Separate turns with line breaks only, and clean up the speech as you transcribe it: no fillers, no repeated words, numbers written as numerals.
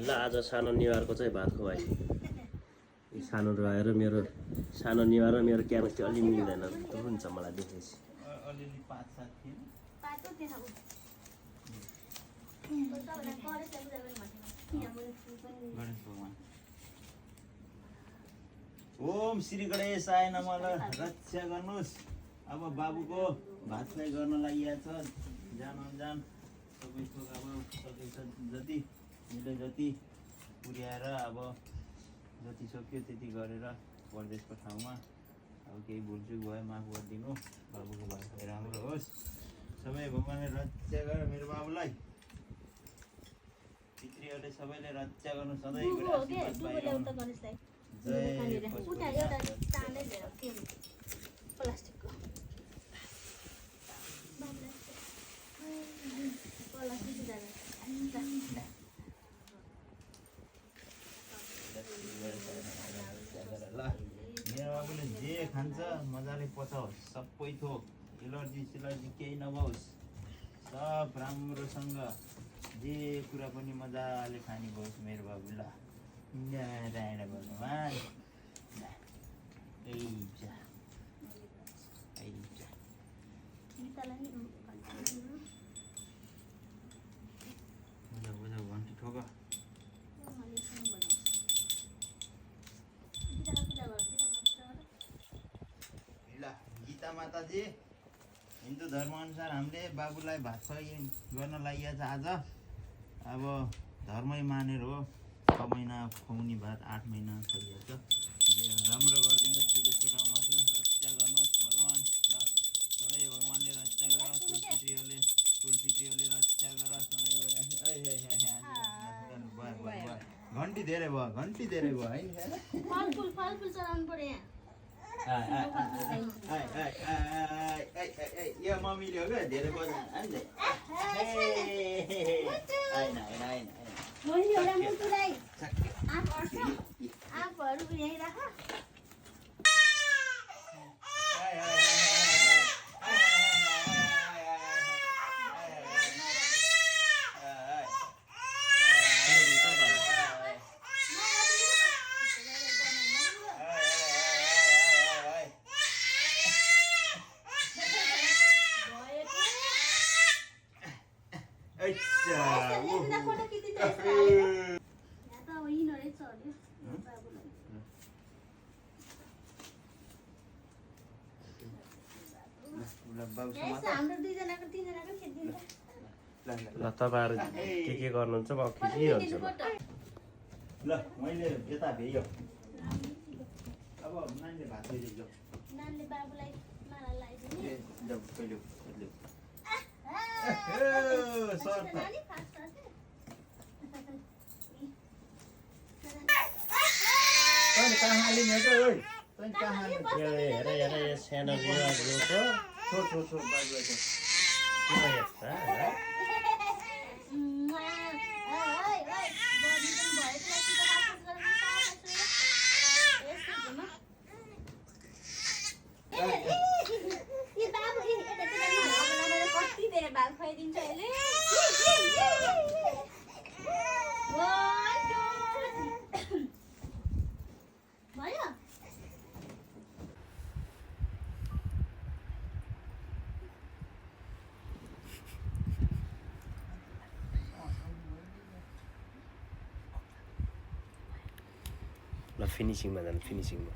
ल आज सानो निवारको चाहिँ भात खुवाइ। सानो रहेर मेरो सानो निवार र मेरो केमिस्ट्री अलि मिल्दैन हुन्छ मलाई देखेपछि।
अलिअलि 5-7 थिएन गणेश भगवान। ओम श्री गणेशाय नमः। रक्षा गर्नुहोस्। अब बाबुको भात फ्राई गर्न लागि छ। जान अन्जान सबै थोक अब सकेछ जति मिले जति पुर्याएर अब जति सक्यो त्यति गरेर परदेशको ठाउँमा अब केही भुलचुक भयो माफ गरिदिनु। बाबुको भात फ्राई राम्रो होस्। सबै भगवानले रक्षा गर मेरो बाबुलाई। पितृहरूले सबैले रक्षा गर्नु सधैँ मेरो बाबुले जे खान्छ मजाले पचाओस्। सबै थोक एलर्जी सेलर्जी केही नभओस्। सब राम्रोसँग जे कुरा पनि मजाले खाने भओस् मेरो बाबु। ल नारायण भगवान। घन्टी ठोक। ल गीता माताजी हिन्दू धर्मअनुसार हामीले बाबुलाई भात खुवाइ गर्न लागि आज। अब धर्मै मानेर हो 6 महिना खुवाउने भात 8 महिना खुवाइएको छ। राम्रो गरिदिनुहोस्। विदेशको ठाउँमा थियो रक्षा गर्नुहोस् भगवान। ल सबै भगवानले रक्षा गर। कुलपित्रीहरूले रक्षा गर। घन्टी धेरै भयो घन्टी धेरै भयो होइन।
फलफुल चलाउनु पर्यो यहाँ।
यो मम्मीले हो क्या धेरै बजा
आफूहरू यहीँ राख।
ल तपाईँहरू के गर्नुहुन्छ म खिचिहाल्छु।
ल मैले यता भेयो। अब नानीले भात दिइदियो।
नानीले बाबुलाई माला लगाइदिने।
हेर हेर यो सानो रिवाजको ल फिनिसिङमा जानु फिनिसिङमा।